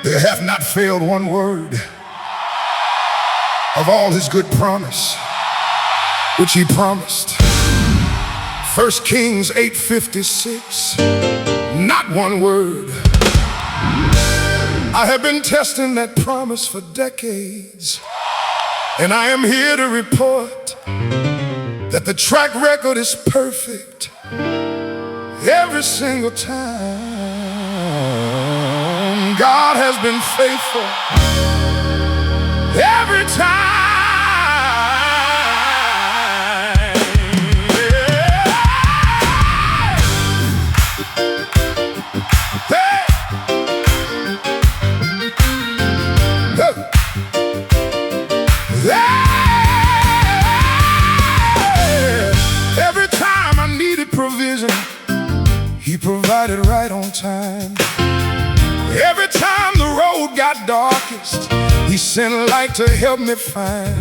There hath not failed one word of all his good promise, which he promised. 1 Kings 8:56, not one word. I have been testing that promise for decades, and I am here to report that the track record is perfect every single time. God has been faithful every time. Every time I needed provision, he provided right on time. Every time the road got darkest, he sent light to help me find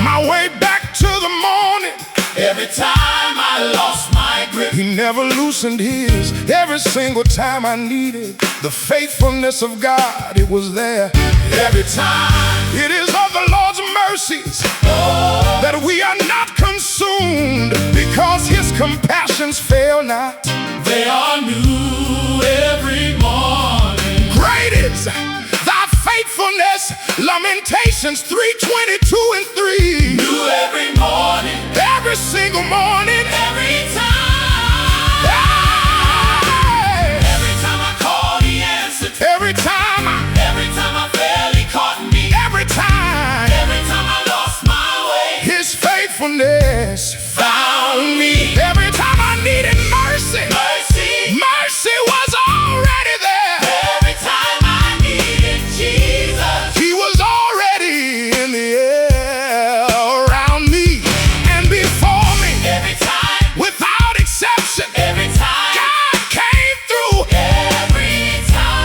my way back to the morning. Every time I lost my grip, he never loosened his. Every single time I needed the faithfulness of God, it was there. every time. It is of the Lord's mercies that we are not consumed, because his compassions fail not. They are new every morning. Great is thy faithfulness. Lamentations 3:22 and 3. New every morning. Every single morning. Every time. Hey! Every time I call, he answered. Every time I fell, he caught me. Every time I lost my way, his faithfulness found me. Every time I needed mercy, mercy was already there. Every time I needed Jesus, he was already in the air around me and before me. every time, Without exception, every time, God came through. every time.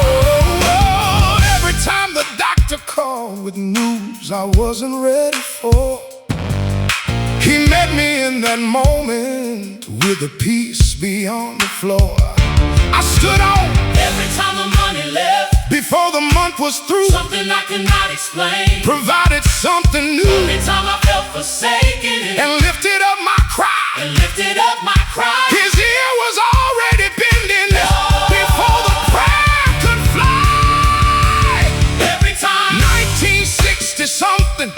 Oh, every time the doctor called with news I wasn't ready for, he met me in that moment with a peace beyond the floor. I stood on Every time the money left, before the month was through, something I cannot explain. provided something new, Every time I felt forsaken and lifted up my cry. and lifted up my cry. His ear was already bending before the prayer could fly. Every time, 1960 something,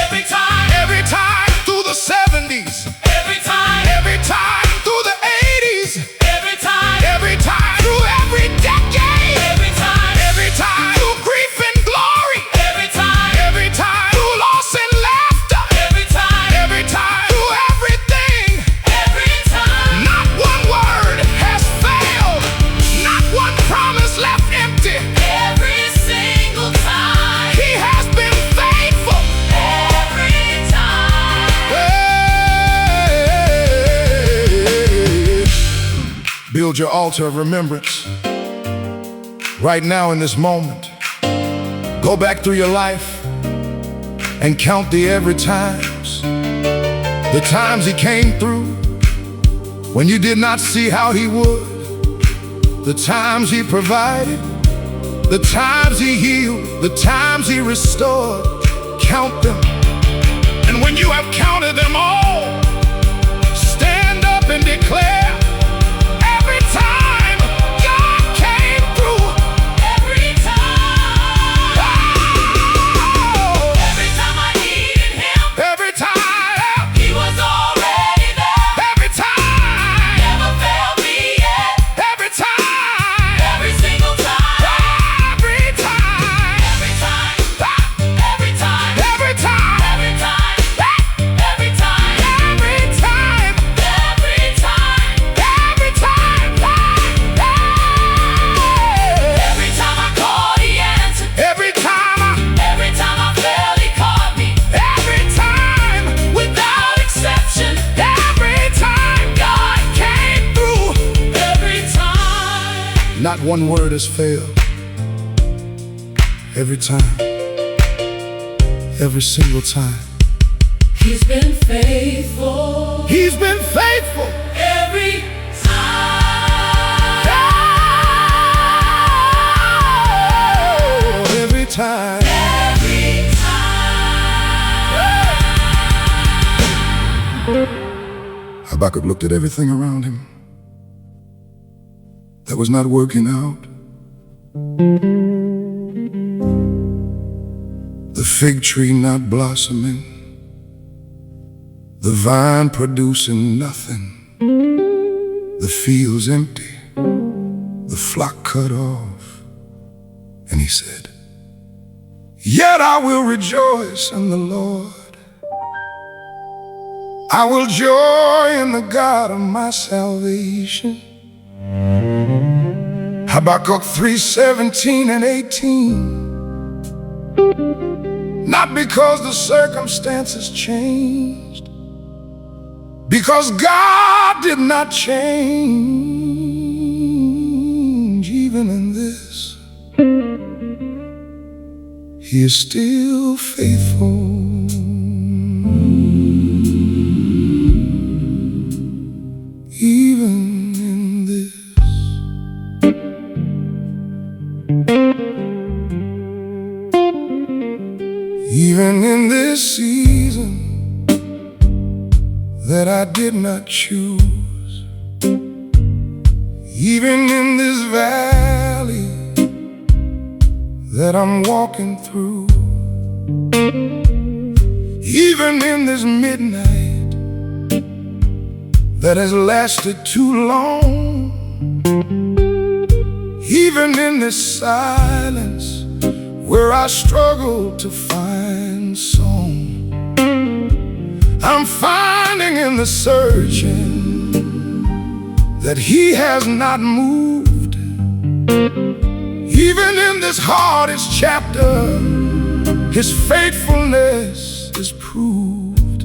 every time, through the 70s, every time, through the 80s, every time, through every decade, every time, through grief and glory, every time, through loss and laughter, every time, through everything. every time. Not one word has failed, not one promise left empty. Every single time, He has been faithful. every time. Hey. Build your altar of remembrance right now in this moment. Go back through your life and count the every times. The times he came through when you did not see how he would. The times he provided, the times he healed, the times he restored. Count them. And when you have counted them all, stand up and declare, every time God came through. Every time, Oh, every time I needed him, every time, he was already there. every time, Never failed me yet. every time, Every single time, every time, every time, every time, every time, every time, every time, every time, every time. every time. Every time I called, he answered. Every time, Every time I fell, he caught me. every time, Without exception, every time, God came through. every time. Not one word has failed. Every time, every single time. He's been faithful. He's been faithful Habakkuk looked at everything around him that was not working out. The fig tree not blossoming, the vine producing nothing, the fields empty, the flock cut off. And he said, "Yet I will rejoice in the Lord. I will joy in the God of my salvation." Habakkuk 3:17 and 18. Not because the circumstances changed, because God did not change. Even in this, He is still faithful. Even in this. Even in this season that I did not choose, even in this valley that I'm walking through, even in this midnight that has lasted too long, even in this silence where I struggle to find song, I'm finding in the searching that He has not moved. Even in this hardest chapter, His faithfulness is proved.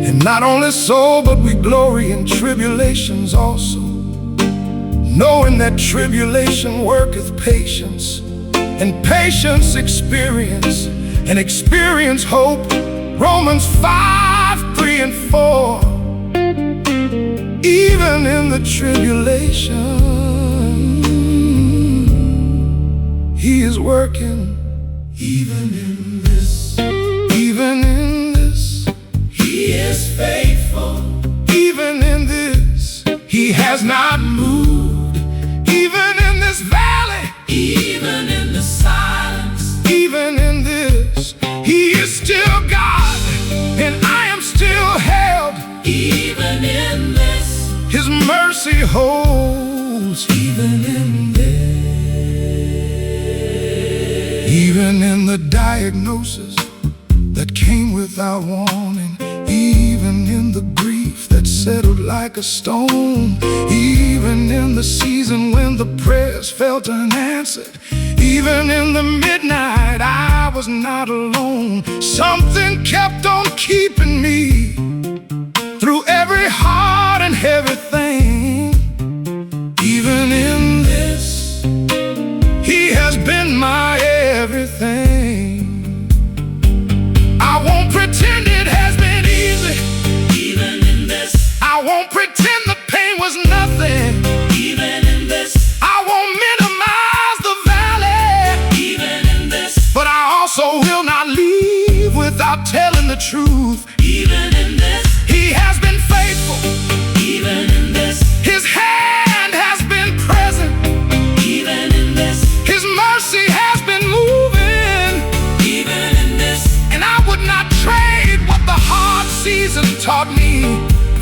And not only so, but we glory in tribulations also, knowing that tribulation worketh patience, and patience experience, and experience hope. Romans 5:3 and 4. Even in the tribulation, He is working. Even in this, even in this, He is faithful. Even in this, He has not moved. Even in this valley, even in the silence, even in this, He is still God, and I am still held. Even in this, His mercy holds. Even in this, even in the diagnosis that came without warning, even in the grief that settled like a stone, even in the season when the prayers felt unanswered, even in the midnight I was not alone. Something kept on keeping me through every hard and heavy thing. Even in this, He has been my everything. I won't pretend it has been easy. Even in this, I won't pretend the pain was nothing. Even in this, I won't minimize the valley. Even in this, but I also will not leave without telling the truth. Even in this, He has been faithful. Even in this, His hand has been present. Even in this, His mercy has been moving. Even in this, and I would not trade what the hard season taught me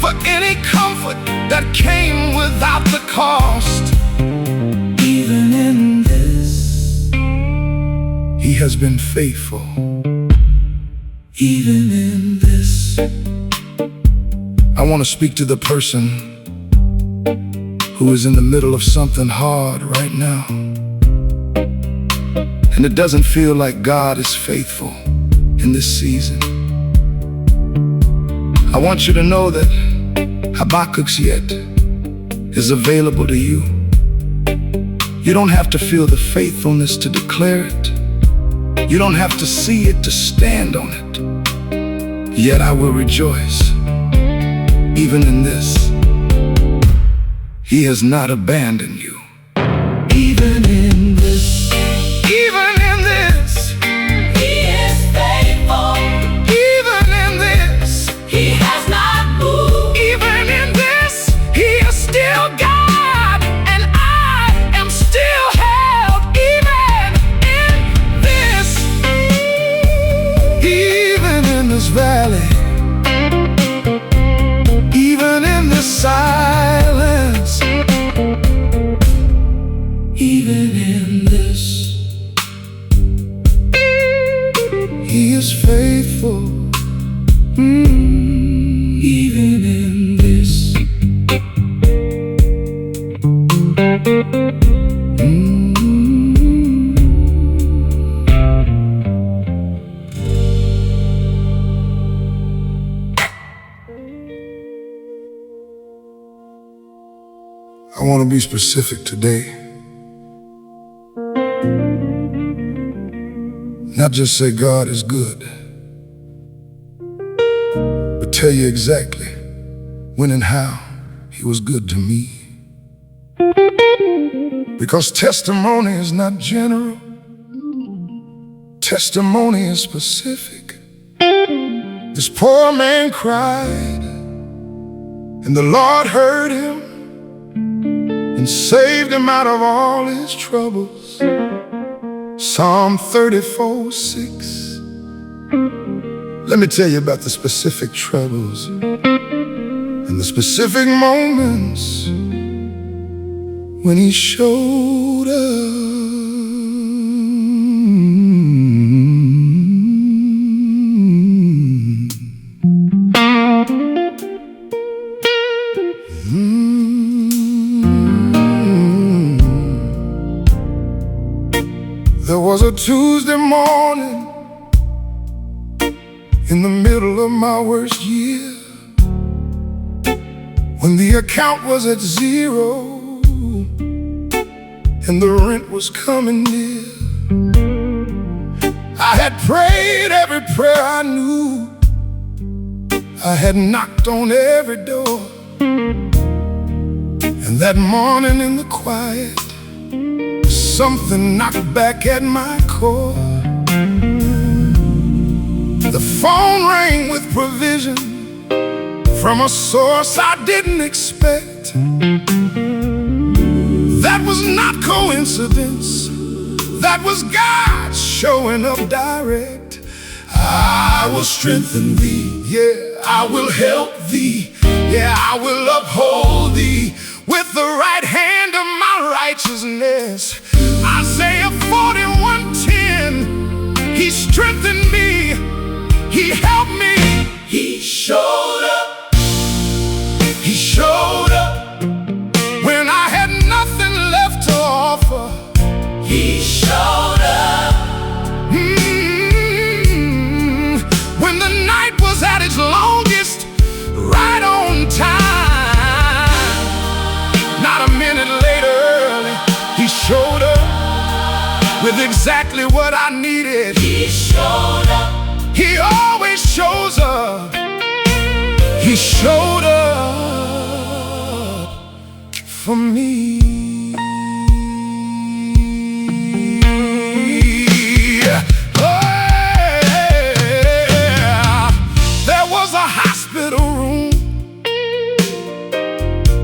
for any comfort that came without the cost. Even in this, He has been faithful. Even in this, I want to speak to the person who is in the middle of something hard right now, and it doesn't feel like God is faithful in this season. I want you to know that Habakkuk's yet is available to you. You don't have to feel the faithfulness to declare it. You don't have to see it to stand on it. Yet I will rejoice. Even in this, He has not abandoned you. Even in this, even in this, He is faithful. Even in this, Even in this, I want to be specific today. Not just say God is good, but tell you exactly when and how He was good to me. Because testimony is not general, testimony is specific. This poor man cried, and the Lord heard him and saved him out of all his troubles. Psalm 34:6. Let me tell you about the specific troubles and the specific moments when He showed up. There was a Tuesday morning in the middle of my worst year, when the account was at zero and the rent was coming near. I had prayed every prayer I knew, I had knocked on every door, and that morning in the quiet, something knocked back at my core. The phone rang with provision from a source I didn't expect. That was not coincidence, that was God showing up direct. I will strengthen thee, yeah, I will help thee, yeah, I will uphold thee with the right hand of my righteousness. Isaiah 41:10. He strengthened me, He helped me, He showed up. He showed up when I had nothing left to offer. He showed up when the night was at its longest, right on time. Not a minute later, He showed up with exactly what I needed. He showed up. He always shows up. He showed up for me. Oh, yeah. There was a hospital room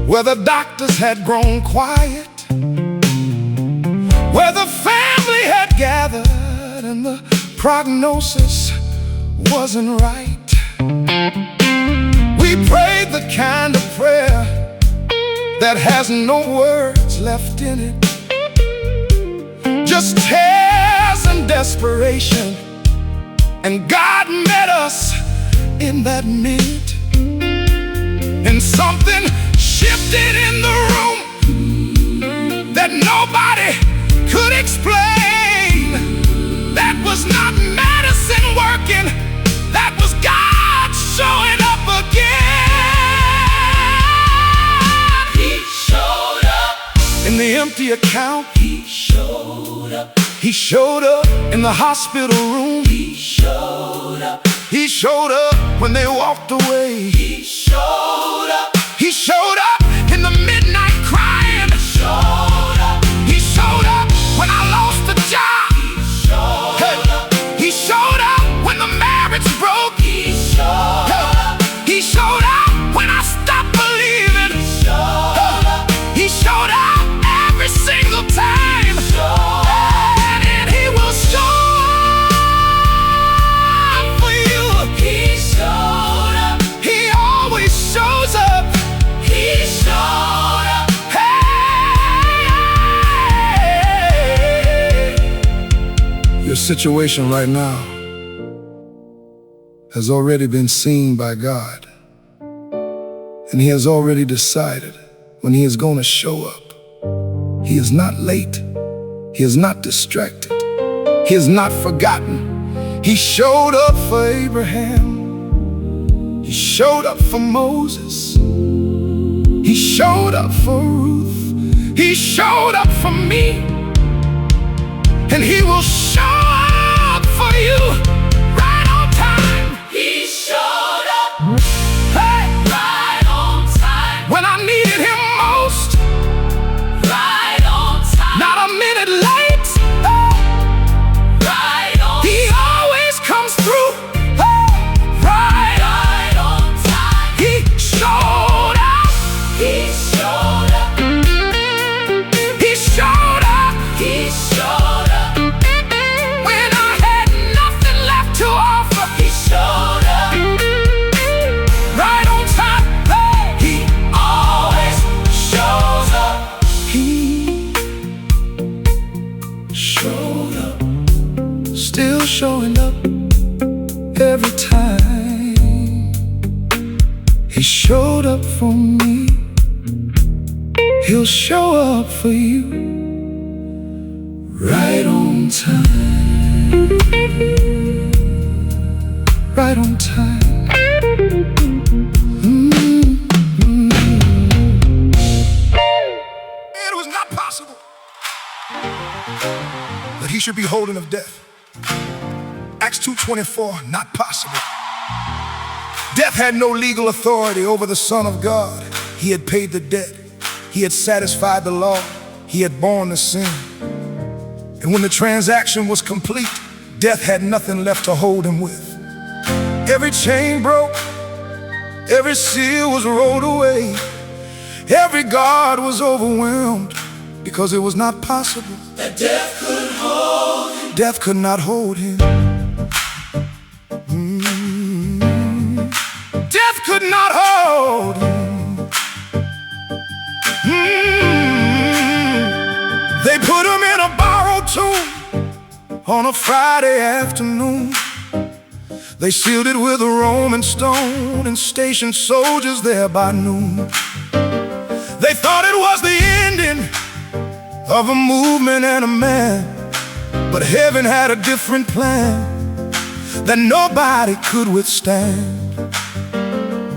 where the doctors had grown quiet, where the family had gathered and the prognosis wasn't right. We prayed the kind of prayer that has no words left in it, just tears and desperation. And God met us in that minute, and something shifted in the room that nobody could explain. That was not medicine working, that was God showing up again. He showed up in the empty account. He showed up. He showed up in the hospital room. He showed up. He showed up when they walked away. He showed up. He showed up in the midnight crying. He showed up. He showed up when I lost the job. He showed up. He showed up when the marriage broke. He showed up. He showed up when I stopped believing. He showed up. He showed up every single time. He showed up. And He will show up for you. He showed up. He always shows up. He showed up. Hey, your situation right now, has already been seen by God. And He has already decided when He is going to show up. He is not late. He is not distracted. He is not forgotten. He showed up for Abraham. He showed up for Moses. He showed up for Ruth. He showed up for me. And He will show up for you right on time. He showed up Hey! right on time. When I needed Him most, Right on time. not a minute late. Right on He always comes through. Right. Right on time. He showed up. He showed up. He showed up. He showed up. When I had nothing left to offer. He showed up. Right on time. He Always shows up. showed up. Still showing up every time. He showed up for me. He'll show up for you right on time. Right on time. It was not possible that He should be holding of death. Acts 2:24, not possible. Death had no legal authority over the Son of God. He had paid the debt. He had satisfied the law. He had borne the sin. And when the transaction was complete, death had nothing left to hold Him with. Every chain broke. Every seal was rolled away. Every guard was overwhelmed because it was not possible That death could hold him. death could not hold Him. Death could not hold Him. They put Him in a borrowed tomb on a Friday afternoon. They sealed it with a Roman stone and stationed soldiers there by noon. They thought it was the ending of a movement and a man, but heaven had a different plan that nobody could withstand.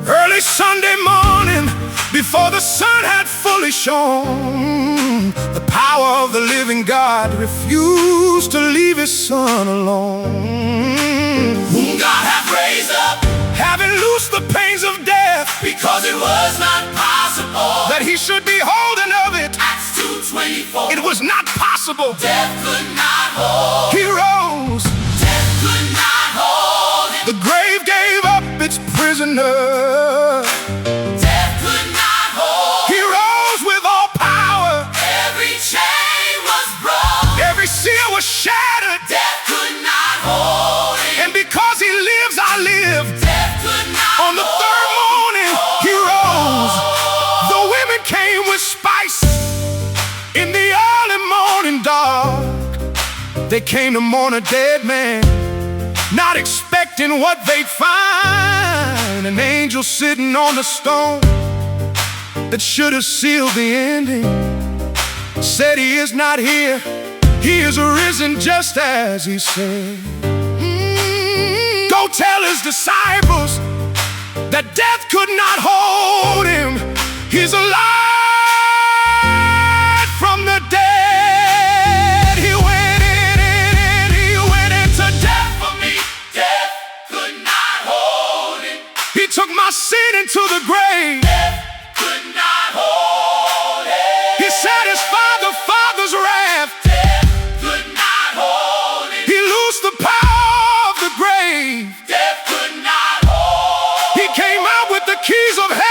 Early Sunday morning, before the sun had fully shone, the power of the living God refused to leave His Son alone. Whom God hath raised up, Having loosed the pains of death, because it was not possible. that He should be holding of it. Acts 2:24. It was not possible. Death could not hold. He rose. Death could not hold him. The grave gave up its prisoner. Death could not hold. He rose with all power. Every chain was broken. Every seal was shattered. Death could not hold him. And because He lives, I live. Death could not On the third morning, He rose. The women came with spice in the early morning dark. They came to mourn a dead man, not expecting what they'd find. An angel sitting on the stone that should have sealed the ending said, He is not here. He is risen just as He said. Go tell His disciples that death could not hold Him. He's alive from the dead. He went in, He went into death for me. Death could not hold him. He took my sin into the grave. Death could not hold him. He satisfied the Father's wrath. Death could not hold him. He loosed the power of the grave. Death could not hold. He came out with the keys of hell.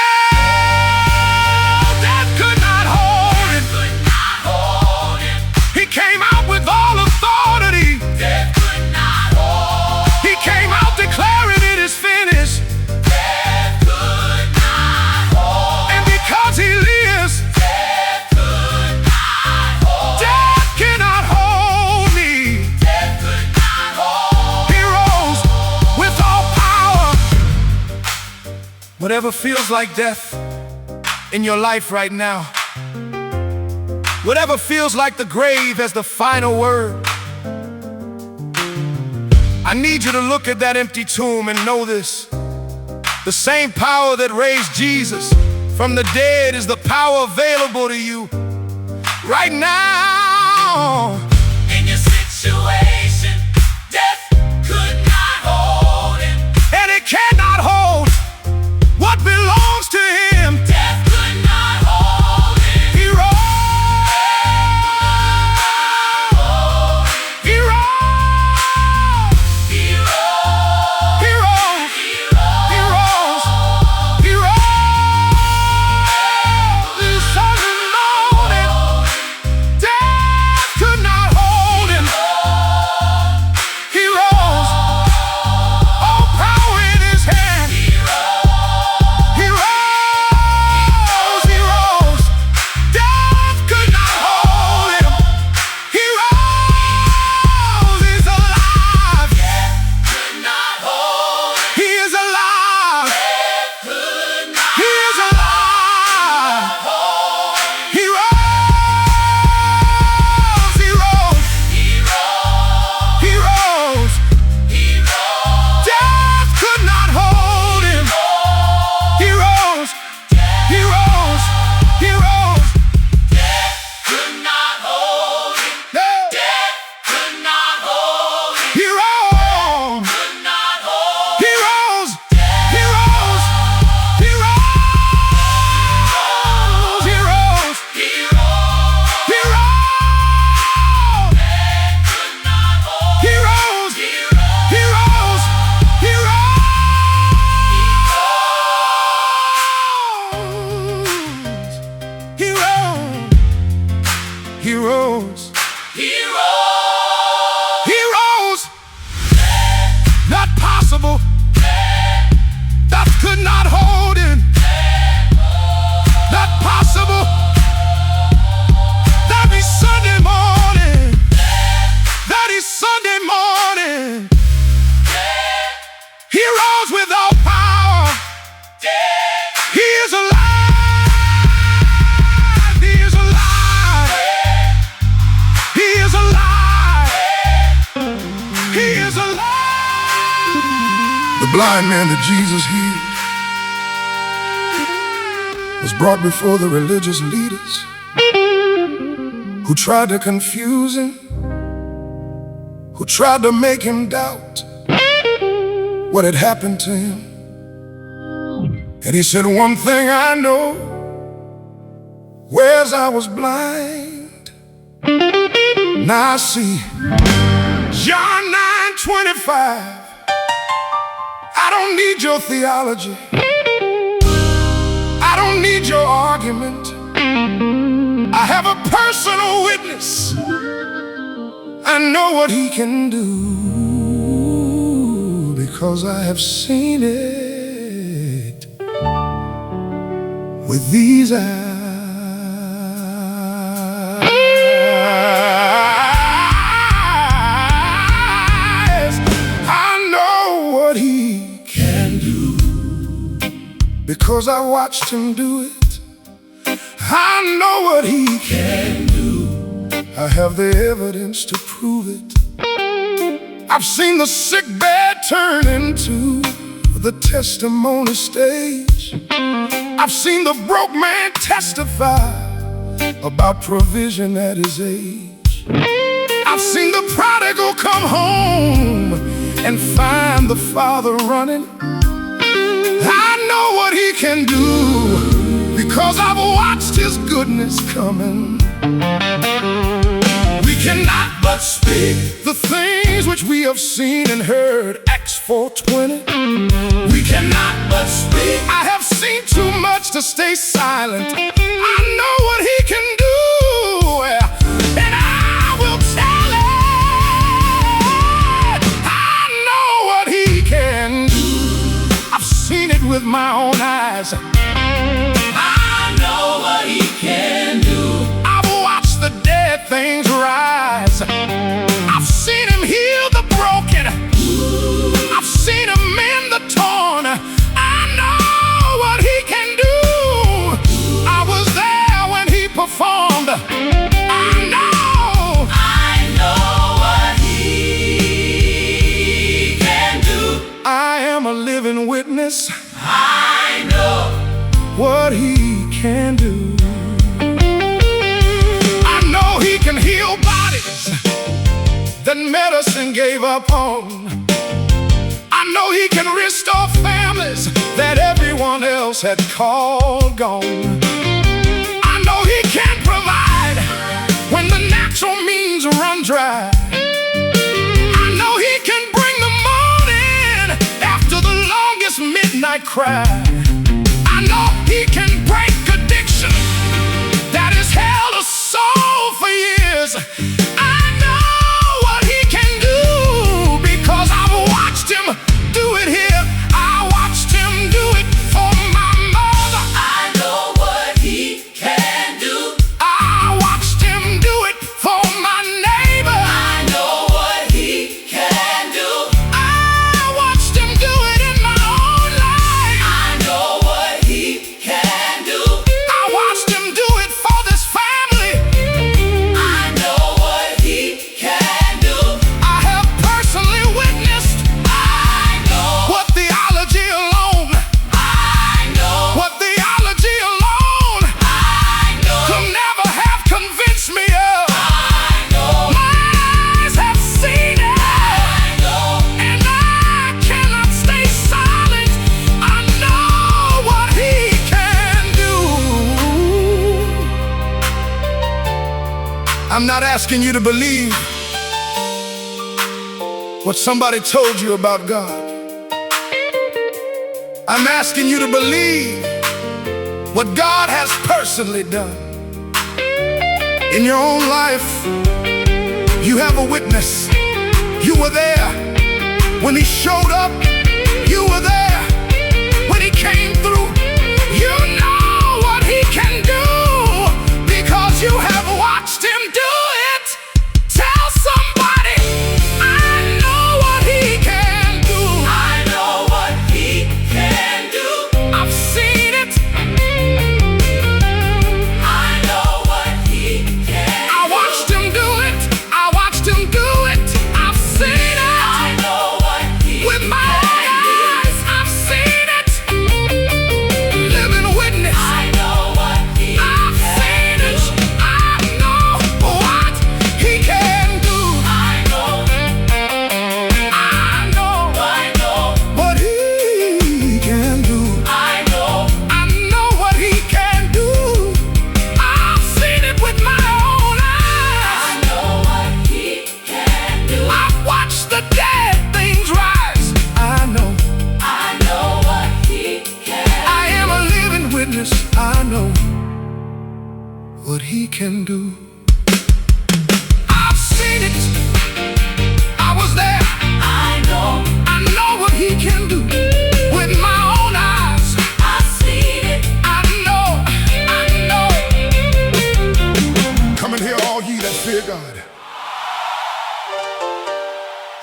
Death could not hold Him. Could not hold him. He came out with all authority. Death could not hold. He came out declaring it is finished. Death could not hold. Whatever feels like death in your life right now, whatever feels like the grave as the final word, I need you to look at that empty tomb and know this: the same power that raised Jesus from the dead is the power available to you right now. In your situation, death could not hold him. And it cannot hold what belongs to him. Death could not hold him. He rose. He rose. He rose. He rose. He He rose. He rose. This Sunday morning, death could not hold him. He rose. All power in his hand. He rose. He rose. He rose. Death could not hold him. He rose. He's alive. Could not hold him. He is alive. Could not He is alive. He rose. He rose. He rose. He rose. He rose. Death could not hold him. He rose. He rose. He rose. Could not hold him. No. Death could not hold him. He rose. Could not hold He rose. He rose. He rose. He rose. He rose. He rose. Could not hold He rose. He rose. He rose. He rose. He rose. He rose. He rose. He rose. Not possible. That could not hold him. Not possible. That be Sunday morning. That is Sunday morning. He rose with all power. He is alive. He is alive. He is alive. He is alive. The blind man that Jesus healed was brought before the religious leaders who tried to confuse him, who tried to make him doubt what had happened to him. And he said, one thing I know, whereas I was blind, now I see. John 9:25. I don't need your theology. I don't need your argument. I have a personal witness. I know what he can do because I have seen it with these eyes. I know what he can do because I watched him do it. I know what he can do. I have the evidence to prove it. I've seen the sick bed turn into the testimony stage. I've seen the broke man testify about provision at his age. I've seen the prodigal come home and find the father running. I know what he can do because I've watched his goodness coming. We cannot but speak the things which we have seen and heard. Acts 4:20. We cannot but speak. I have seen too much to stay silent. I know what he can do, and I will tell it. I know what he can do. I've seen it with my own eyes. I know what he can do. I've watched the dead things rise. I've seen him heal the broken. I've seen him mend the torn. I know I know what He can do. I know He can heal bodies that medicine gave up on. I know He can restore families that everyone else had called gone. I know He can provide when the natural means run dry. I know He can bring the morning after the longest midnight cry. I know He can break addiction that has held a soul for years. I know what He can do because I've watched Him do it here. I watched Him do it for my mother. I know what He can do. I watched Him do it for my neighbor. I know what He can do. I watched Him do it in my own life. I know what He can do. I watched Him do it for this family. I know what He can do. I have personally witnessed I know. what theology alone, I know. what theology alone I know. could never have convinced me of. I know. My eyes have seen it, I know. and I cannot stay silent. I know what He can do. I'm not asking you to believe what somebody told you about God. I'm asking you to believe what God has personally done. In your own life, you have a witness. You were there when He showed up. You were there when He came through. You know what He can do because you have watched Him do it. Tell somebody, I know what He can do. I know what He can do. I've seen it. I know what He can I watched Him do it. I watched Him do it. I've seen it. I know what He With my can own do. eyes, I've seen it. Living witness. I know what He I've seen can it. do. I know what He can do. I know. I know I know. what He can do. I know. I know what He can do. I've seen it with my own eyes. I know what He can do. I've watched the dead things rise. I know. I know what He can. I am a living witness. I know what He can do. I've seen it. I was there. I know what He can do with my own eyes. I've seen it. I know. Come and hear all ye that fear God.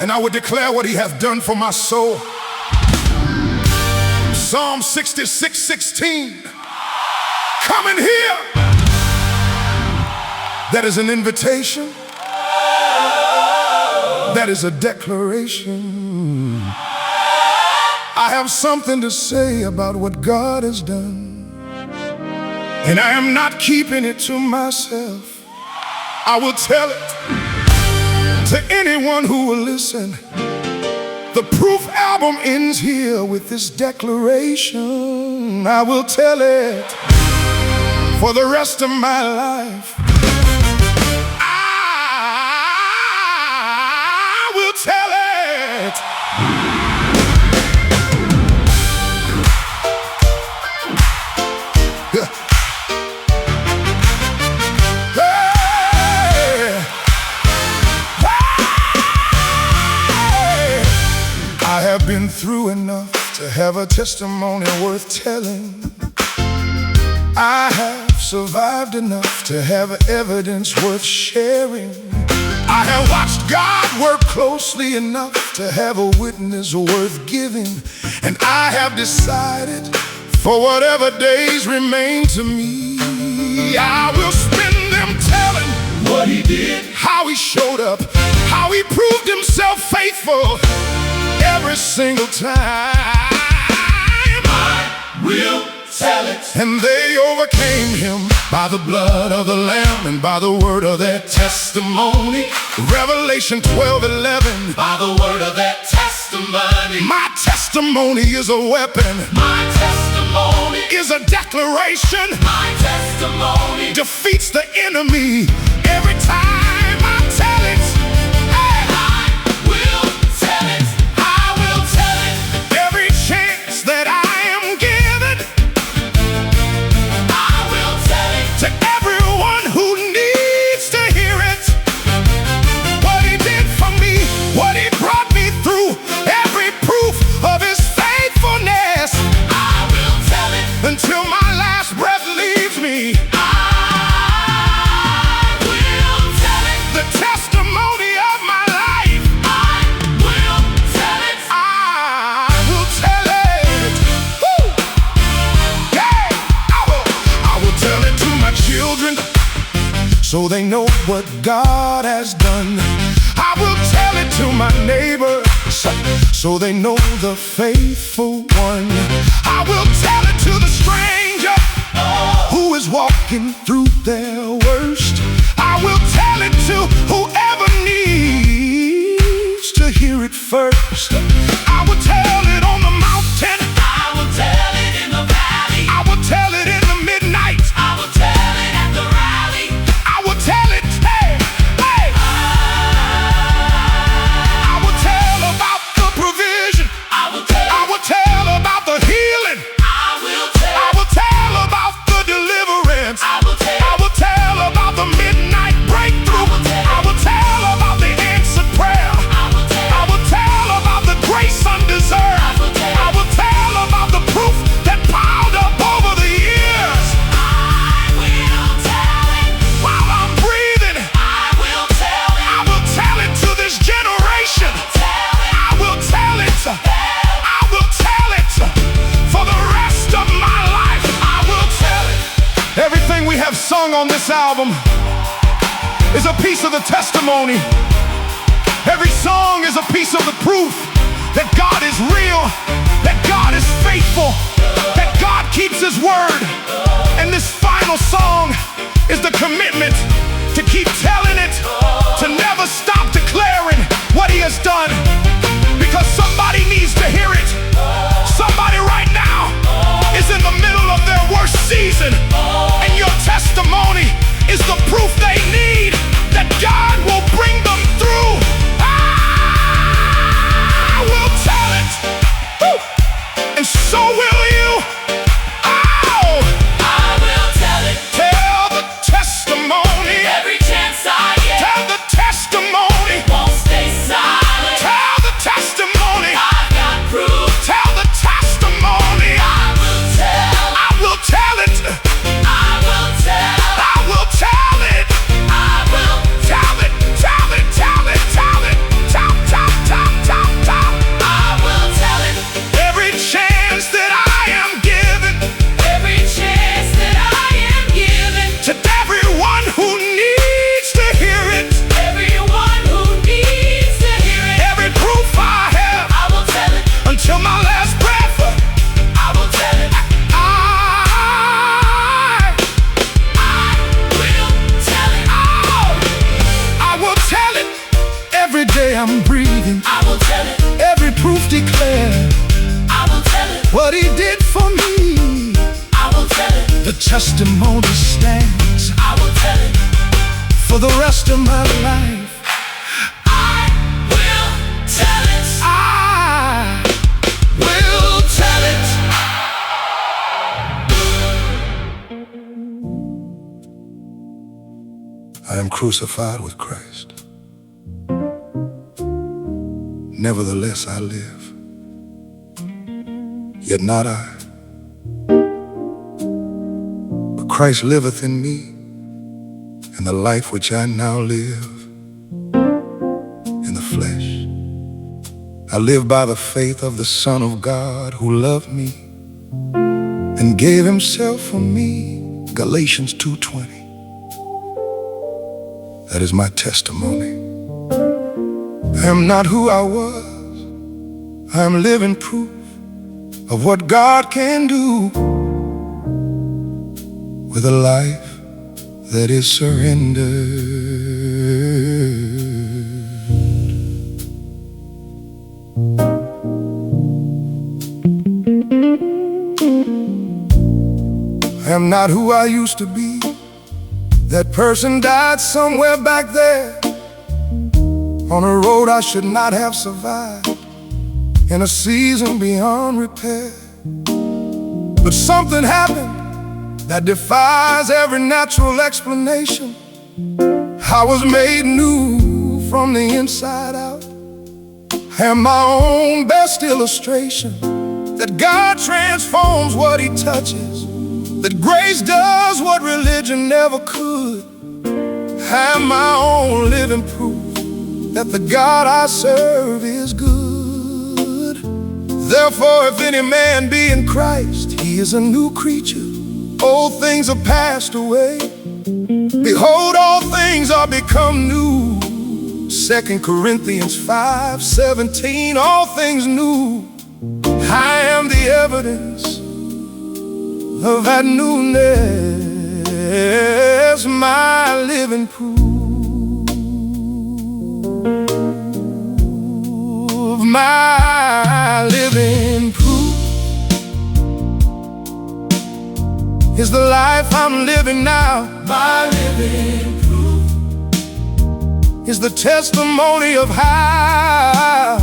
And I would declare what He hath done for my soul. Psalm 66:16. Come and hear. That is an invitation. That is a declaration. I have something to say about what God has done, and I am not keeping it to myself. I will tell it to anyone who will listen. The proof album ends here with this declaration. I will tell it for the rest of my life. I will tell it. I have been through enough to have a testimony worth telling. I have survived enough to have evidence worth sharing. I have watched God work closely enough to have a witness worth giving. And I have decided for whatever days remain to me, I will spend them telling What He did. how He showed up, how He proved Himself faithful every single time. I will tell it. And they overcame him by the blood of the Lamb and by the word of their testimony. Revelation 12:11. By the word of their testimony. My testimony is a weapon. My testimony Is a declaration. My testimony Defeats the enemy every time I tell it. Hey! I will tell it. I will tell it. Every chance that I am given I will tell it. to everyone who needs to hear it. What he did for me, what he brought me through, every proof of his faithfulness. I will tell it. Until my last breath leaves me, I will tell it. the testimony of my life, I will tell it. I will tell it. Woo! Yeah, I will tell it to my children, so they know what God has done. I will tell it to my neighbors, so they know the faithful one. I will tell it to the stranger who is walking through their worst. I will tell it to whoever needs to hear it first. I will tell it on the mountain. I will tell it in the valley. I will tell it in the midnight. I will tell it at the rally. I will tell it, hey, hey. I will tell about the provision. I will tell I will tell about the healing. I will tell I will tell about the deliverance. I will tell I will tell about the midnight breakthrough. I will tell about the answered prayer. I will tell I will tell about the grace undeserved. I will tell about the proof that piled up over the years. I will tell it. While I'm breathing, I will tell it. I will tell it to this generation. Tell it. I will tell it. I will tell it for the rest of my life. I will tell it. Everything we have sung on this album is a piece of the testimony. Every song is a piece of the proof that God is real, that God is faithful, that God keeps his word. And this final song is the commitment to keep telling it, to never stop declaring what he has done. Because somebody needs to hear it. Somebody right now is in the middle of their worst season, and your testimony is the proof they need that God will bring them through. I will tell it, woo, and so will you. Oh, I will tell it. tell the testimony. Every chance I get. Tell the testimony. Won't stay silent. Tell the testimony. I've got proof. Tell the testimony. I will tell. I will tell it. I will tell. I will tell it. I will. Tell it. Tell it. Tell it. Tell it. Tell, tell, tell, tell, tell. I will tell it. Every chance that I am given Every chance that I am given. to everyone who needs to hear it. Everyone who needs to hear it. Every proof I have I will tell it. until my last breath. I will tell it. I will tell it. oh, I will tell it. Every day I'm breathing. I will tell it. Every proof declared I will tell it. what he did for me. I will tell it. The testimony stands I will tell it. for the rest of my life. I will tell it. I will tell it. I am crucified with Christ. Nevertheless I live, yet not I, but Christ liveth in me, and the life which I now live in the flesh, I live by the faith of the Son of God, who loved me and gave himself for me. Galatians 2:20. That is my testimony. I am not who I was. I am living proof of what God can do. with a life that is surrendered. I am not who I used to be. That person died somewhere back there, on a road I should not have survived, in a season beyond repair. But something happened that defies every natural explanation. I was made new from the inside out. I am my own best illustration that God transforms what He touches, that grace does what religion never could. I am my own living proof that the God I serve is good. Therefore, if any man be in Christ, he is a new creature. Old things are passed away. Behold, all things are become new. 2 Corinthians 5:17, all things new. I am the evidence of that newness, my living proof, my living proof is the life I'm living now. My living proof is the testimony of how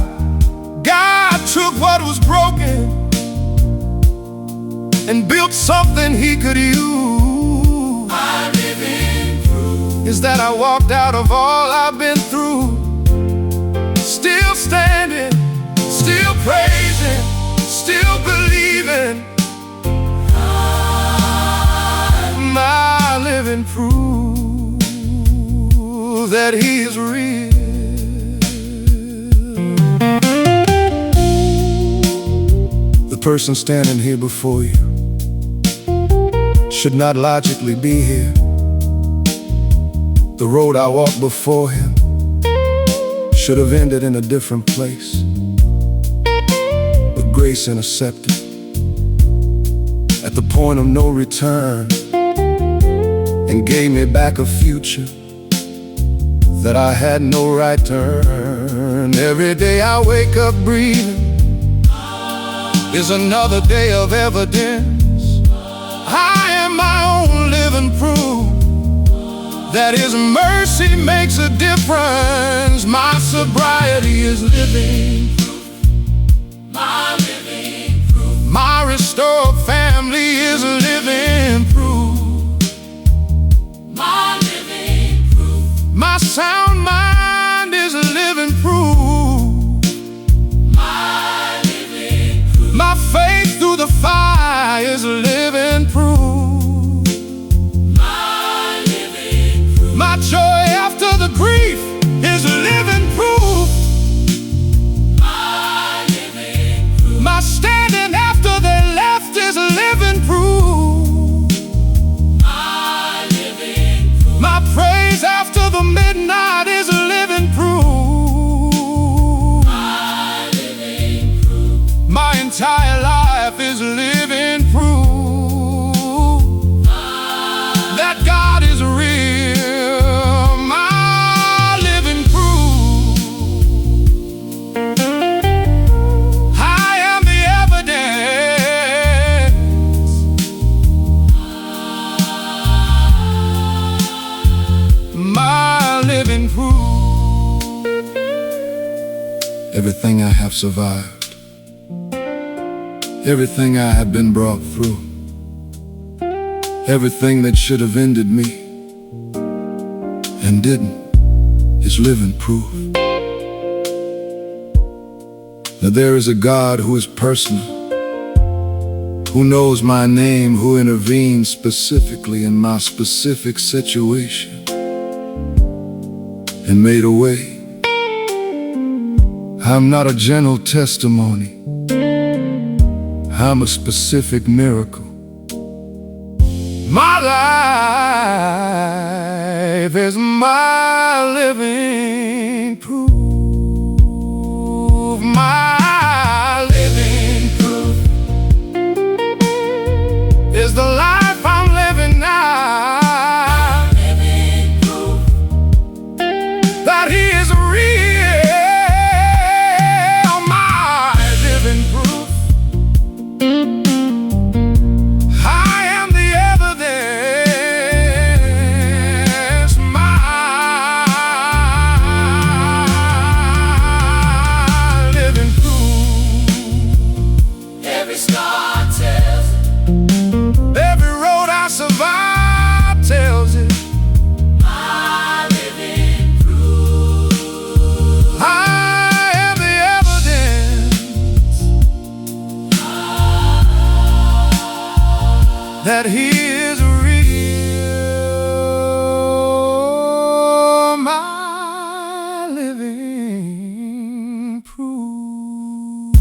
God took what was broken and built something He could use. My living proof is that I walked out of all I've been through, still standing, still praising, still believing. My living proof that He is real. The person standing here before you should not logically be here. The road I walked before him should have ended in a different place, but grace intercepted at the point of no return and gave me back a future that I had no right to earn. Every day I wake up breathing is another day of evidence. I am my own living proof that His mercy makes a difference. My sobriety is living proof, my living proof. My restored family is living proof, my living proof. My sound mind is living proof, my living proof. My faith through the fire is living proof, my joy after the grief is living proof, my living proof. My standing after they left is living proof, my living proof. My praise after the midnight is living proof, my living proof. My entire life is living proof that God is real. Everything I have survived, everything I have been brought through, everything that should have ended me and didn't is living proof that there is a God who is personal, who knows my name, who intervenes specifically in my specific situation and made a way. I'm not a general testimony, I'm a specific miracle. My life is my living proof, my living proof is the life I'm living now. Every road I survive tells it. My living proof. I am the evidence that He is real. My living proof.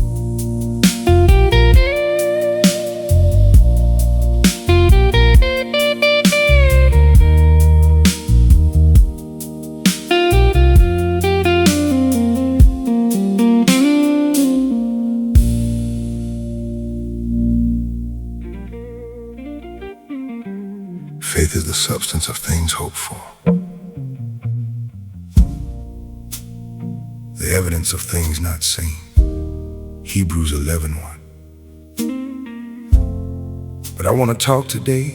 Faith is the substance of things hoped for, the evidence of things not seen. Hebrews 11:1. But I want to talk today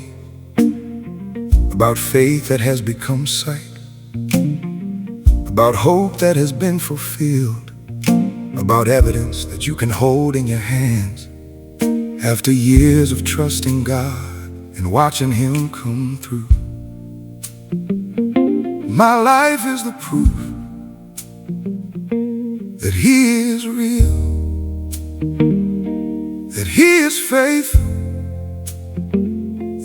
about faith that has become sight, about hope that has been fulfilled, about evidence that you can hold in your hands after years of trusting God and watching Him come through. My life is the proof that He is real, that He is faithful,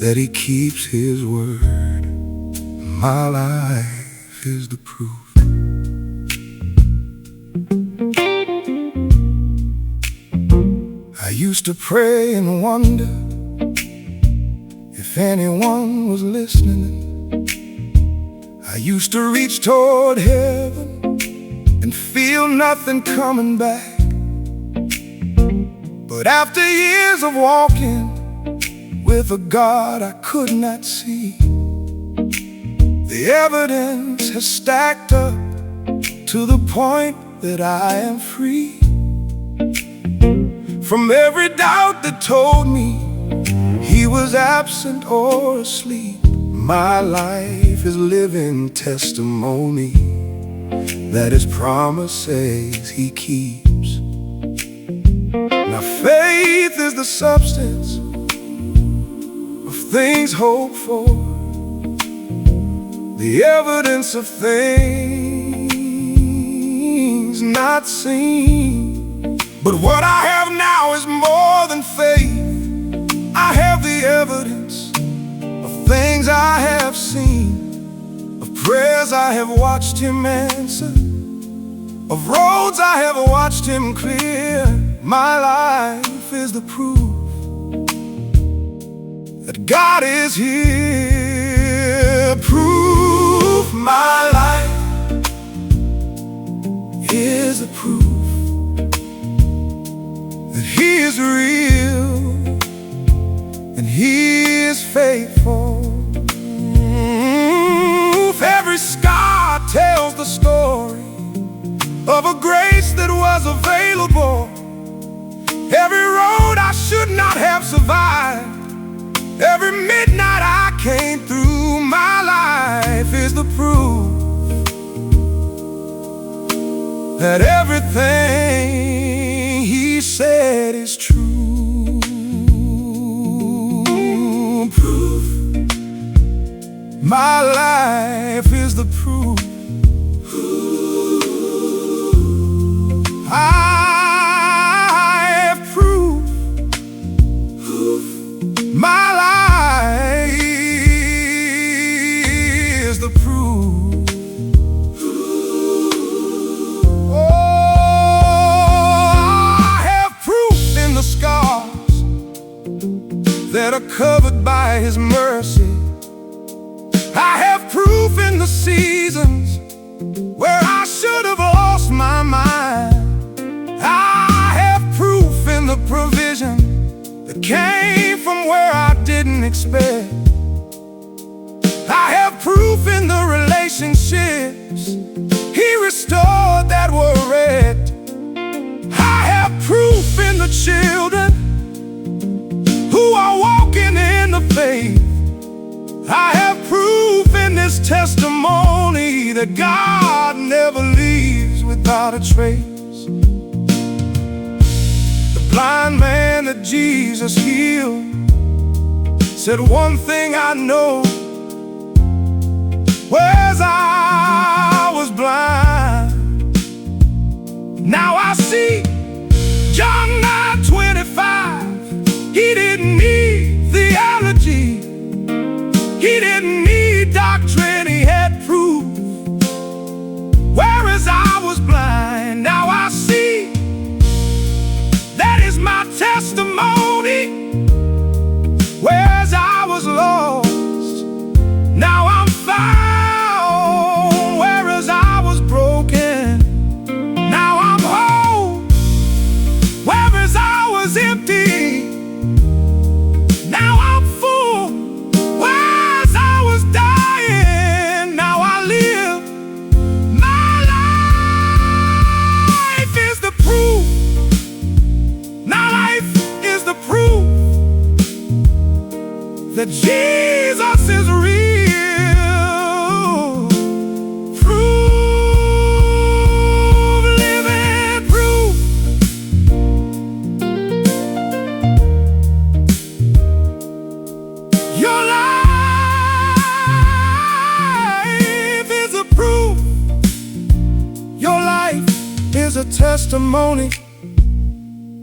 that He keeps His word. My life is the proof. I used to pray and wonder if anyone was listening. I used to reach toward heaven and feel nothing coming back. But after years of walking with a God I could not see, the evidence has stacked up to the point that I am free from every doubt that told me He was absent or asleep. My life is living testimony that His promises He keeps. Now faith is the substance of things hoped for, the evidence of things not seen. But what I have now is more than faith. I have the evidence of things I have seen, of prayers I have watched Him answer, of roads I have watched Him clear. My life is the proof that God is here. Proof. My life is the proof that He is real and He is faithful. Every scar tells the story of a grace that was available. Every road I should not have survived, every midnight I came through. My life is the proof that everything He said is true. Proof. My life is the proof. I have proof. My life is the proof. Oh, I have proof in the scars that are covered by His mercy. I have proof in the seasons where I should have lost my mind. I have proof in the provision that came from where I didn't expect. I have proof in the relationships He restored that were wrecked. I have proof in the children who are walking in the faith. I have proof in this testimony that God never leaves without a trace. The blind man that Jesus healed said, one thing I know, whereas I was blind, now I see. John 9:25. He didn't need theology, he didn't need doctrine, he had proof. Whereas I was blind, now I see. That is my testimony. Whereas I was lost, now I'm found. Whereas I was broken, now I'm whole. Whereas I was empty, now I'm full. Whereas I was dying, now I live. My life is the proof. Now life is the proof that Jesus is real. Proof, living proof. Your life is a proof. Your life is a testimony,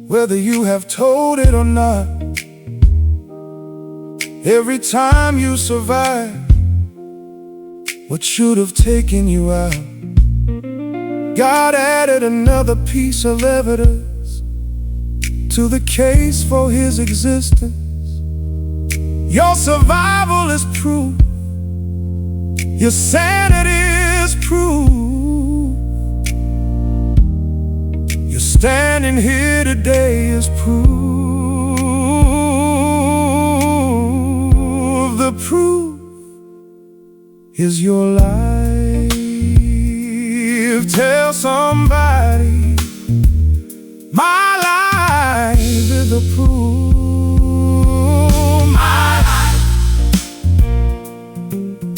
whether you have told it or not. Every time you survive what should have taken you out, God added another piece of evidence to the case for His existence. Your survival is proof. Your sanity is proof. You're standing here today is proof. The proof is your life. Tell somebody, my life is the proof. My life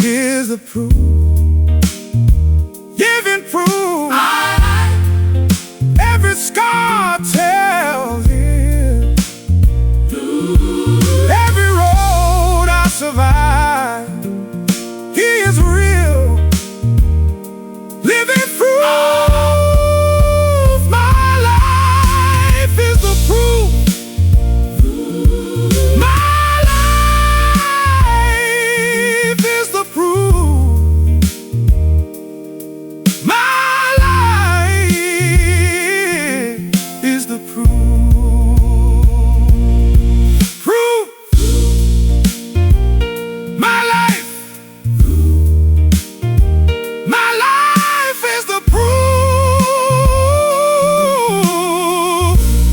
is the proof. Giving proof. My life. Every scar tells it. Every road I survive, He is real. Living proof. My life is the proof. My life is the proof. My life is the proof. Proof. My life. My life is the proof.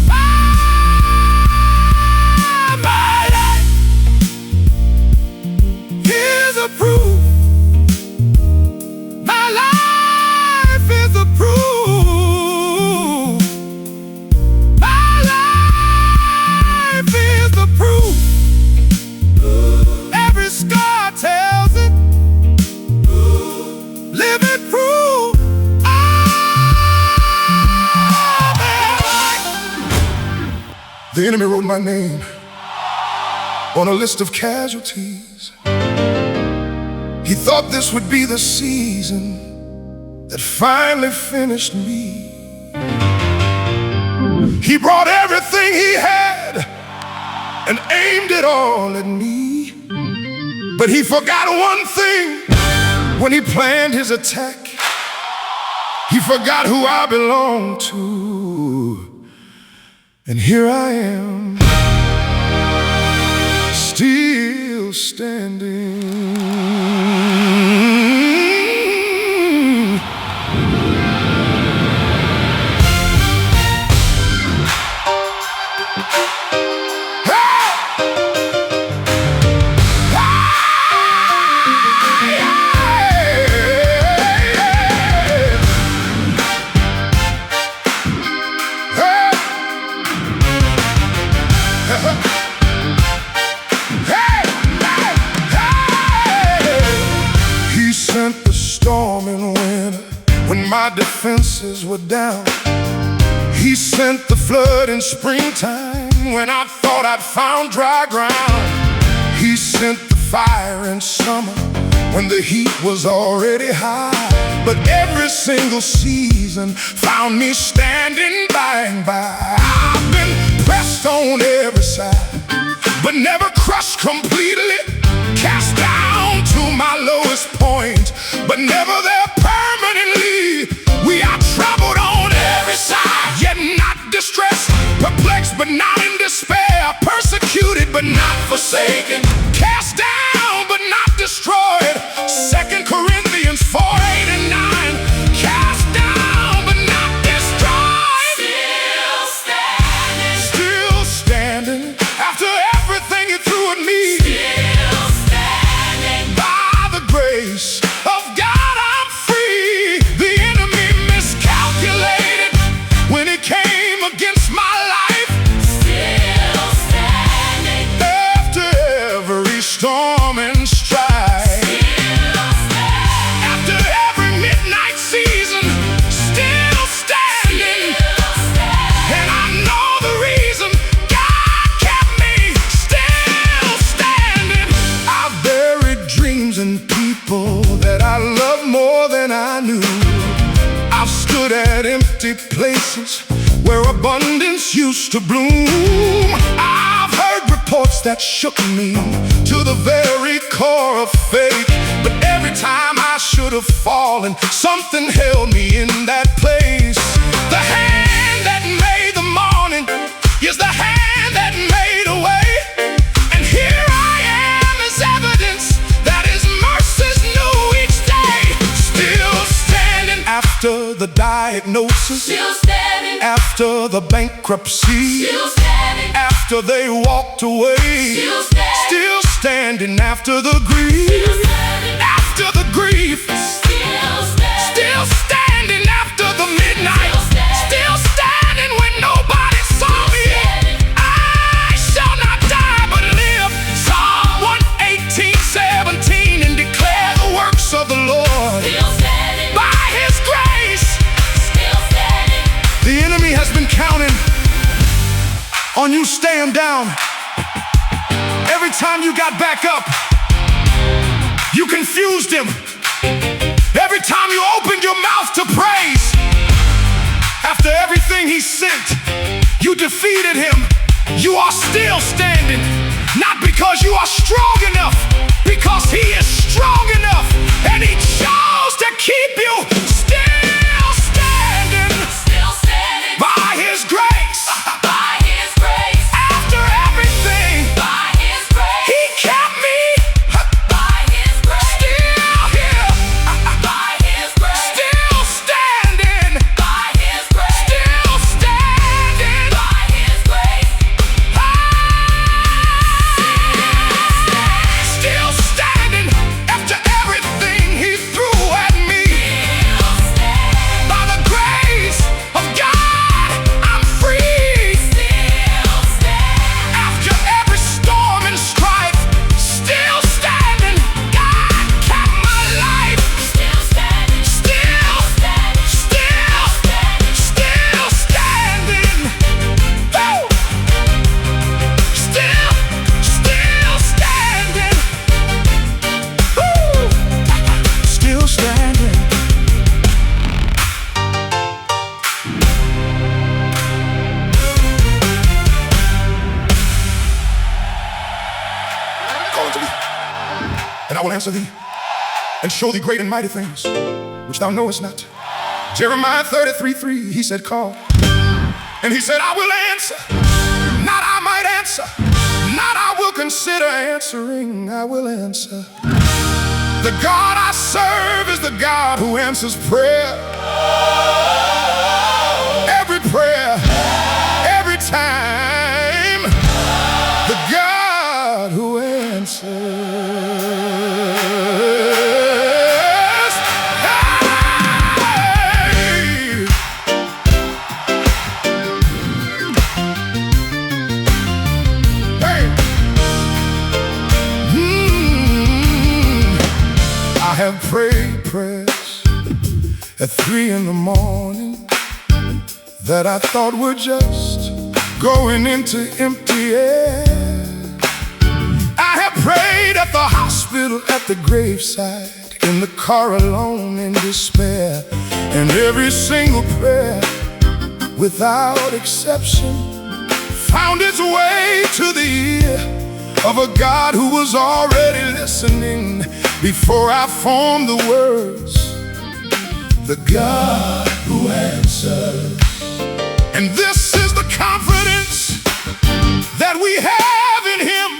My life is the proof. My life is the proof. My life is the proof. Every scar tells it. Living proof. The enemy wrote my name on a list of casualties. He thought this would be the season that finally finished me. He brought everything he had and aimed it all at me. But he forgot one thing when he planned his attack. He forgot who I belong to. And here I am, still standing. He sent the storm in winter when my defenses were down. He sent the flood in springtime when I thought I'd found dry ground. He the heat was already high. But every single season found me standing by and by. I've been pressed on every side, but never crushed completely. Cast down to my lowest point, but never there permanently. We are troubled on every side, yet not distressed. Perplexed, but not in despair. Persecuted, but not forsaken. Cast down, but not destroyed. 2 Corinthians 4:8-9. Cast down, but not destroyed. Still standing. Still standing. After everything you threw at me. Still standing. By the grace of God, I'm free. The enemy miscalculated when it came against my life. Still standing. After every storm and strife, Still standing. after every midnight season, still standing. Still standing. And I know the reason God kept me still standing. I've buried dreams and people that I love more than I knew. I've stood at empty places where abundance used to bloom. I've heard reports that shook me to the very core of faith. But every time I should have fallen, something held me in that place. The hand that made the morning is the hand that made a way. And here I am as evidence that His mercy's new each day. Still standing after the diagnosis, Still standing. after the bankruptcy, Still standing. after they walked away. Still standing. Still standing after the grief, Still standing. after the grief. Still standing. Still standing after the midnight. Still standing. Still standing when nobody saw me. standing. I shall not die but live. Psalm 118:17, and declare the works of the Lord. Still standing. By His grace, Still standing. the enemy has been counting on you staying down. Every time you got back up, you confused him. Every time you opened your mouth to praise, after everything he sent, you defeated him. You are still standing, not because you are strong enough, because he is strong enough, and he chose to keep you still standing. Still standing. By His grace, By His grace. after everything, By His grace. He kept me By His grace. still here, By His grace. still standing, By His grace. still standing. By His grace. Still standing after everything He threw at me. Still standing. By the grace of God, I'm free. Still standing. After every storm and strife, still standing. God kept my life. Still standing. Still, Standing. still, still standing. Woo! Still standing. Woo! Still standing. Call unto thee, and I will answer thee, and show thee great and mighty things which thou knowest not. Jeremiah 33:3, he said, call. And he said, I will answer. Not I might answer. Not I will consider answering. I will answer. The God I serve is the God who answers prayer. Every prayer, every time. The God who answers. I have prayed prayers at 3 in the morning that I thought were just going into empty air. I have prayed at the hospital, at the graveside, in the car alone in despair, and every single prayer, without exception, found its way to the ear of a God who was already listening before I formed the words. The God who answers. And this is the confidence that we have in Him,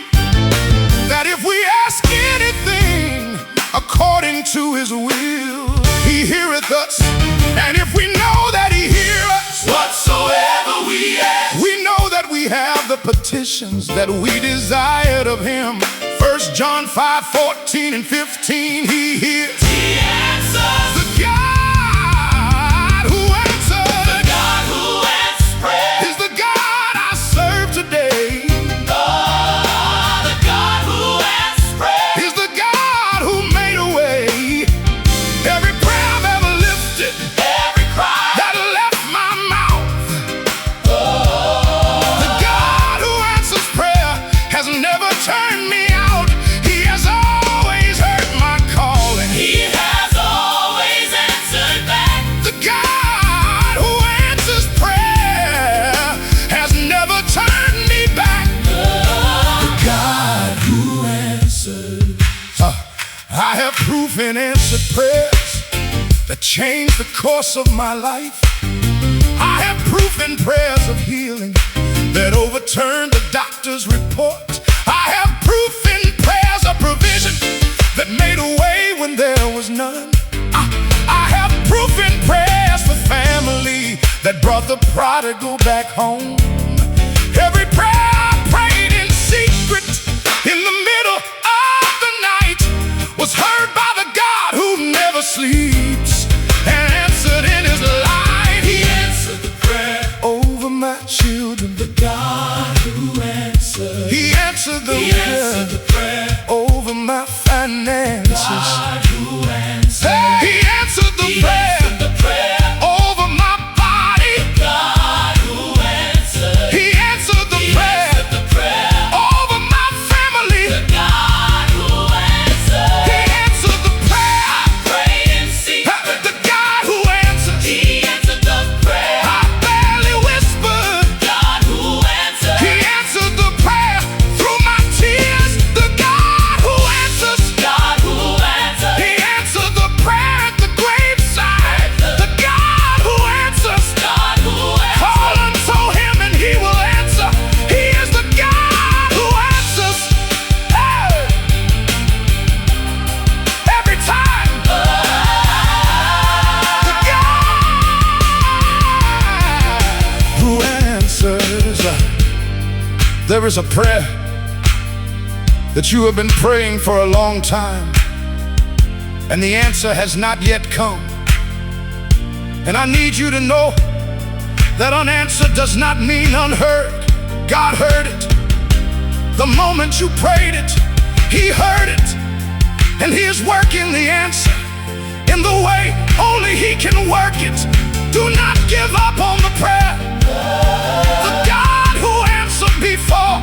that if we ask anything according to His will, He heareth us. And if we know that He hears us, whatsoever we ask, we know that we have the petitions that we desired of Him. 1 John 5:14 and 15, He hears. He answers. The God who answers, The God who answers prayer. is the God I serve today. The God who answers prayer. Is the God who made a way. Every prayer I've ever lifted, Every cry. that left my mouth. The God who answers prayer has never turned me out. He has always heard my calling. He has always answered back. The God who answers prayer has never turned me back. The God who answers. I have proof in answered prayers that changed the course of my life. I have proof in prayers of healing that overturned the doctor's report. I have proof in prayers of provision that made a way when there was none. I have proof in prayers for family that brought the prodigal back home. Every prayer I prayed in secret in the middle of the night was heard by the God who never sleeps and answered in His light. He answered the prayer over my children. The God who answered. He answered the prayer over my finances. God who answers. He answered the prayer The prayer. over my body. God who answers. He answered the prayer The prayer. over my family. The God who answers. He answered the prayer. Pray in secret. The God who answers. He answered the prayer. I barely whispered. God who answers. He answered the prayer through my tears. The God who answers. God who answers. He answered the prayer at the graveside. The God who answers. God who answers. Call unto Him and He will answer. He is the God who answers. Hey! Every time. The God who answers. There is a prayer that you have been praying for a long time, and the answer has not yet come. And I need you to know that unanswered does not mean unheard. God heard it. The moment you prayed it, He heard it. And He is working the answer in the way only He can work it. Do not give up on the prayer. The God who answered before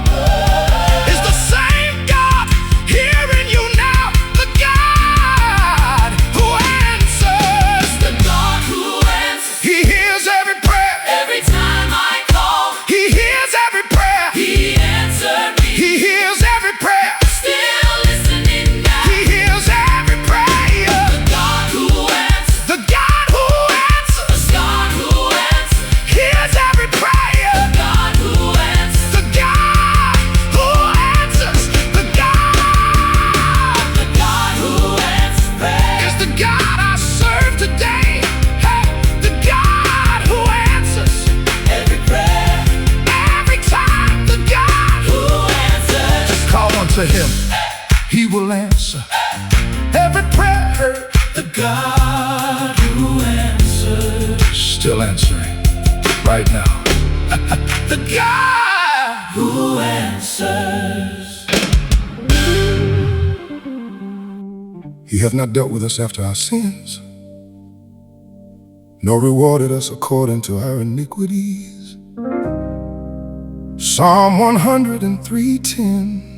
is the same God hearing you now. The God who answers. The God who answers. He hears every prayer. Every time I call, He hears every prayer. He answered me. He hears every prayer. Still listening now. He hears every prayer. The God who answers. The God who answers The God who answers. hears every prayer. The God who answers. The God who answers. The God The God who answers prayer. is the God I serve today. Hey, the God who answers Every prayer. every time. The God Who answers. just call unto Him. He will answer every prayer. The God who answers. Still answering right now. The God Who answers. He hath not dealt with us after our sins, nor rewarded us according to our iniquities. Psalm 103:10.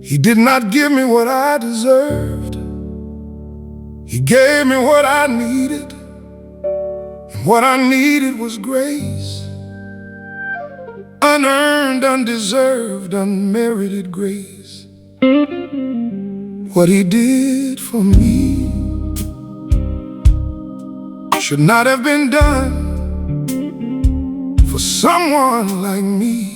He did not give me what I deserved. He gave me what I needed, and what I needed was grace. Unearned, undeserved, unmerited grace. What he did for me should not have been done for someone like me.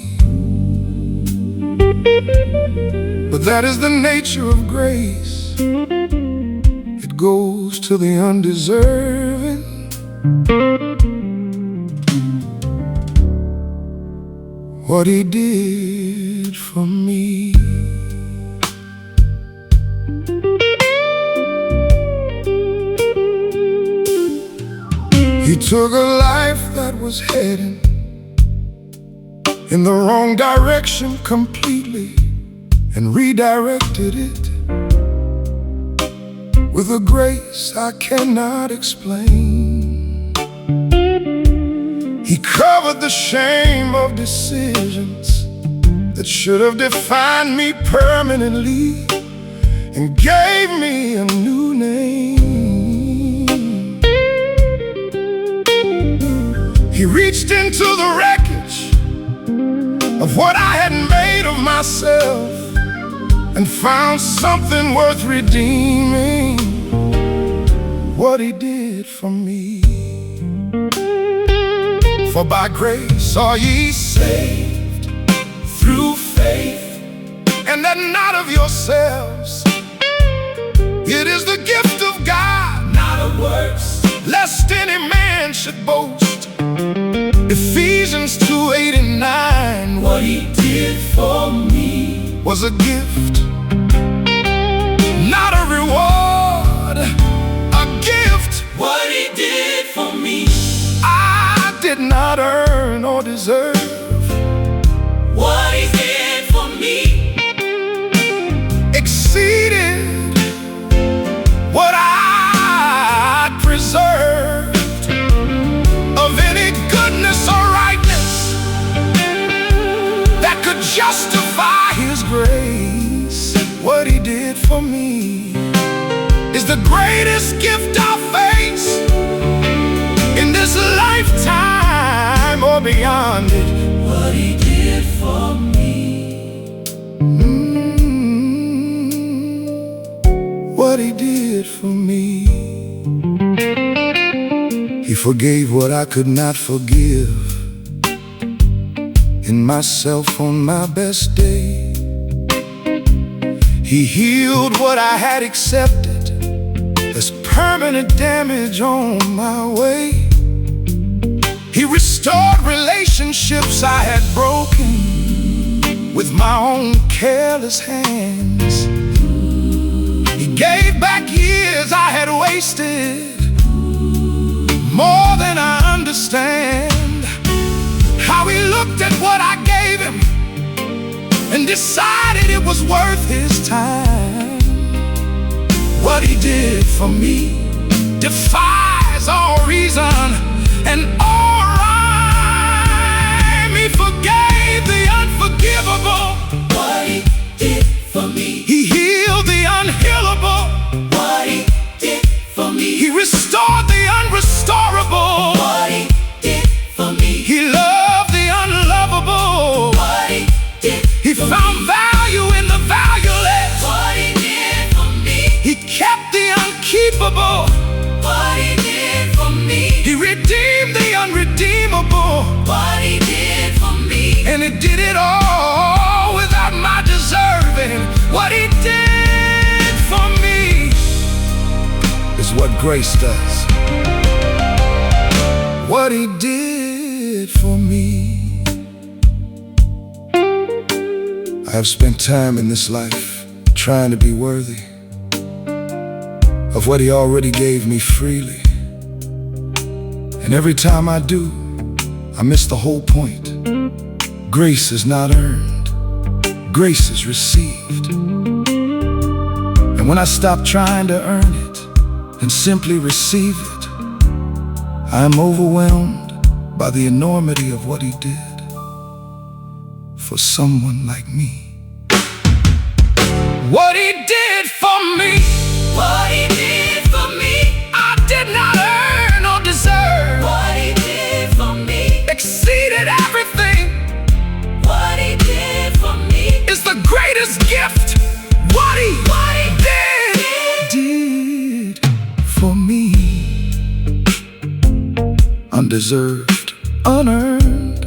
But that is the nature of grace. It goes to the undeserving. What he did for me. He took a life that was heading in the wrong direction completely and redirected it with a grace I cannot explain. He covered the shame of decisions that should have defined me permanently and gave me a new name. He reached into the wreckage of what I had made of myself and found something worth redeeming. What he did for me. For by grace are ye saved through faith, and that not of yourselves. It is the gift of God, not of works, lest any man should boast. Ephesians 2:8-9. What he did for me was a gift, not a reward, a gift. What he did for me, I did not earn or deserve. What he did for me exceeded what I preserved of any goodness or rightness that could justify his grace. What he did for me is the greatest gift I'll face in this lifetime or beyond it. What he did for me. What he did for me. He forgave what I could not forgive in myself on my best day. He healed what I had accepted as permanent damage on my way. He restored relationships I had broken with my own careless hands. He gave back years I had wasted, more than I understand. How he looked at what I gave him and decided it was worth his time. What he did for me defies all reason and all rhyme. He forgave the unforgivable. What he did for me. He healed the unhealable. What he did for me. He restored the unrestorable. What he did for me. He loved the unlovable. What he did for me. He found value in the valueless. What he did for me. He kept the unkeepable. What he did for me. He redeemed the unredeemable. What he did for me. And he did it all without my deserving. What he did for me is what grace does. What he did for me. I have spent time in this life trying to be worthy of what he already gave me freely. And every time I do, I miss the whole point. Grace is not earned, grace is received. And when I stop trying to earn it and simply receive it, I am overwhelmed by the enormity of what he did for someone like me. what he did for me. What he did for me. I did not earn or deserve. What he did for me. Exceeded everything. What he did for me is the greatest gift. What he did for me. Undeserved, unearned.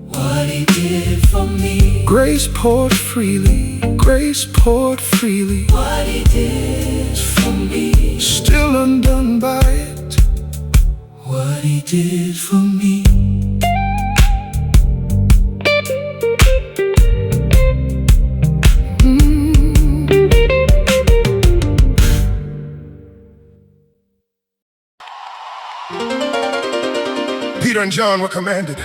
What he did for me. Grace poured freely, grace poured freely. What he did for me. Still undone by it. What he did for me. Peter and John were commanded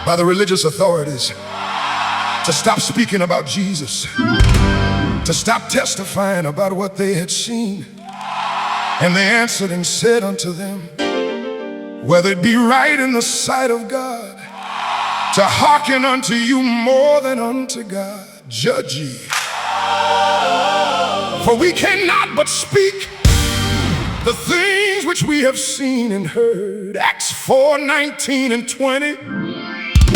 by the religious authorities to stop speaking about Jesus, to stop testifying about what they had seen. And they answered and said unto them, whether it be right in the sight of God to hearken unto you more than unto God, judge ye. For we cannot but speak the things which we have seen and heard. Acts 4:19 and 20.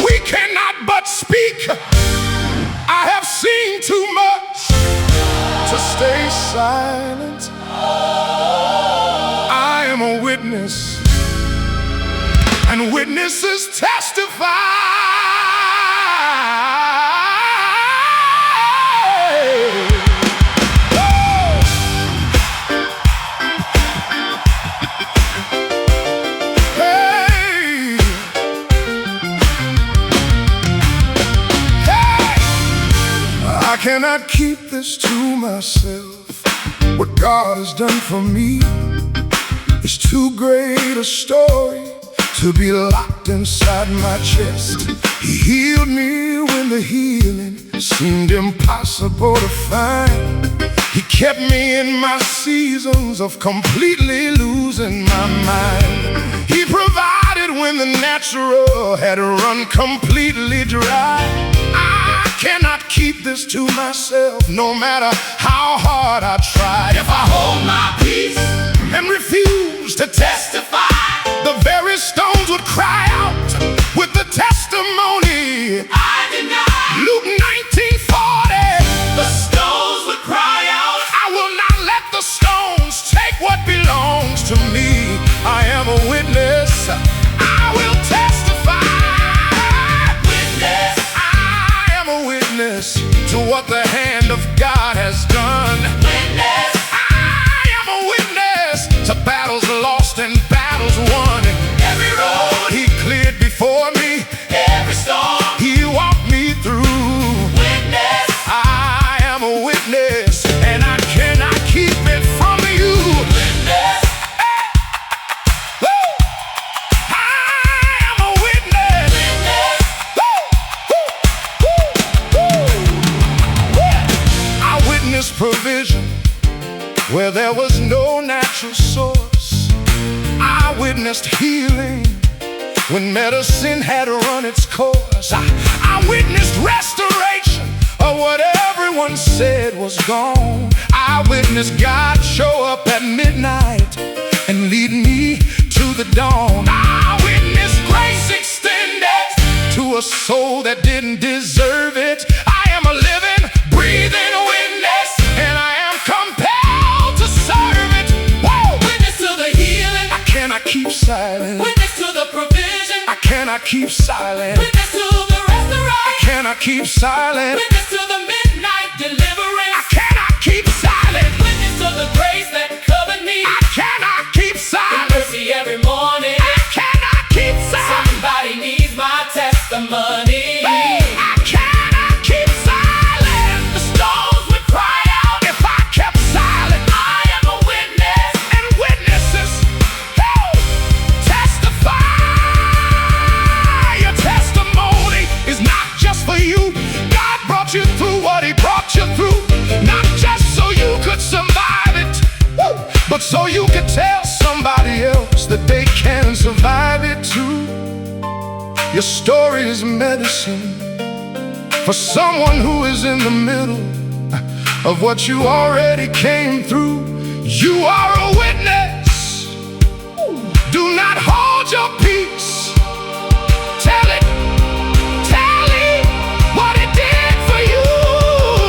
We cannot but speak. I have seen too much to stay silent. I am a witness, and witnesses testify. I cannot keep this to myself. What God has done for me is too great a story to be locked inside my chest. He healed me when the healing seemed impossible to find. He kept me in my seasons of completely losing my mind. He provided when the natural had run completely dry. I cannot keep this to myself, no matter how hard I try. If I hold my peace and refuse to testify, the very stones would cry out with the testimony. I deny. Luke 19:40. The stones would cry out. I will not let the stones take what belongs to me. I am a witness. I will testify. Witness. I am a witness to what the hand of God has done. Witness. I am a witness to battles lost and battles won. Every road He cleared before me. every storm. He walked me through. Witness. I am a witness, and I cannot keep it from you. Witness. Woo! I am a witness. Witness. Woo! Woo! Woo! Woo! I witnessed provision where there was no natural source. I witnessed healing when medicine had run its course. I witnessed restoration of what everyone said was gone. I witnessed God show up at midnight and lead me to the dawn. I witnessed grace extended to a soul that didn't deserve it. I am a living, breathing witness, and I am compelled to serve it. Whoa! Witness to the healing. I cannot keep silent. Witness to the provision. I cannot keep silent. Witness to the restoration. Cannot keep silent. Witness to the midnight deliverance. I cannot keep silent. Witness to the grace that covered me. I cannot keep The silent. mercy every morning. I cannot keep silent. Somebody needs my testimony. I cannot keep silent. The stones would cry out If I kept silent, I am a witness. and witnesses testify. Your testimony is not just for you. God brought you through what He brought you through, not just so you could survive it, but so you could tell somebody else that they can survive it too. Your story is medicine For someone who is in the middle of what you already came through, you are a witness. Do not hold your peace. Tell it what it did for you.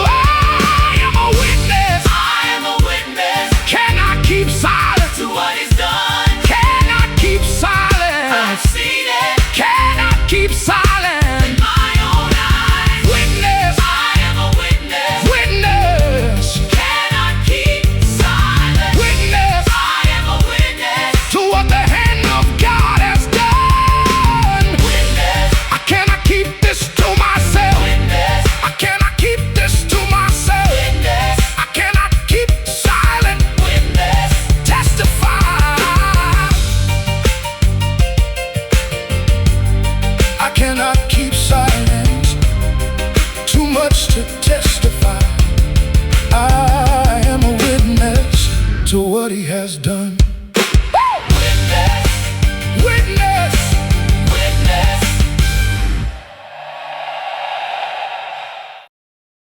I am a witness. I am a witness Cannot keep silent. to what He's done. Cannot keep silent. I've seen it Cannot keep silent. in my own eyes. Witness. I am a witness. Witness. Cannot keep silent. Witness I am a witness. to what the hand of God has done. Witness. I cannot keep this to myself. Witness. I cannot keep this to myself. Witness. I cannot keep silent. Witness. Testify. I cannot keep silent. Too much to testify. I am a witness to what He has done.